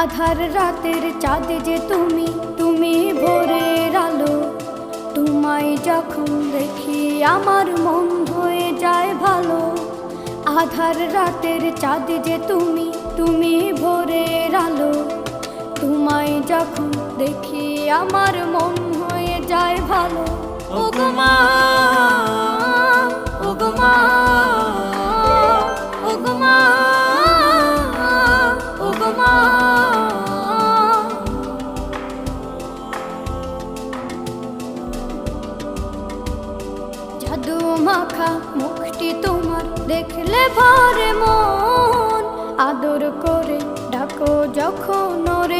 আধার রাতের চাঁদ যে তুমি, তুমি ভোরের আলো। তোমায় যখন দেখি আমার মন হয়ে যায় ভালো। আধার রাতের চাঁদ যে তুমি, তুমি ভোরের আলো। তোমায় যখন দেখি আমার মন হয়ে যায় ভালো। ওগো মা, ওগো মা, ওগো মা, ওগো মা। জাদু মাখা মুখটি তোমার দেখলে ভরে মন। আদর করে ডাকো যখন ওরে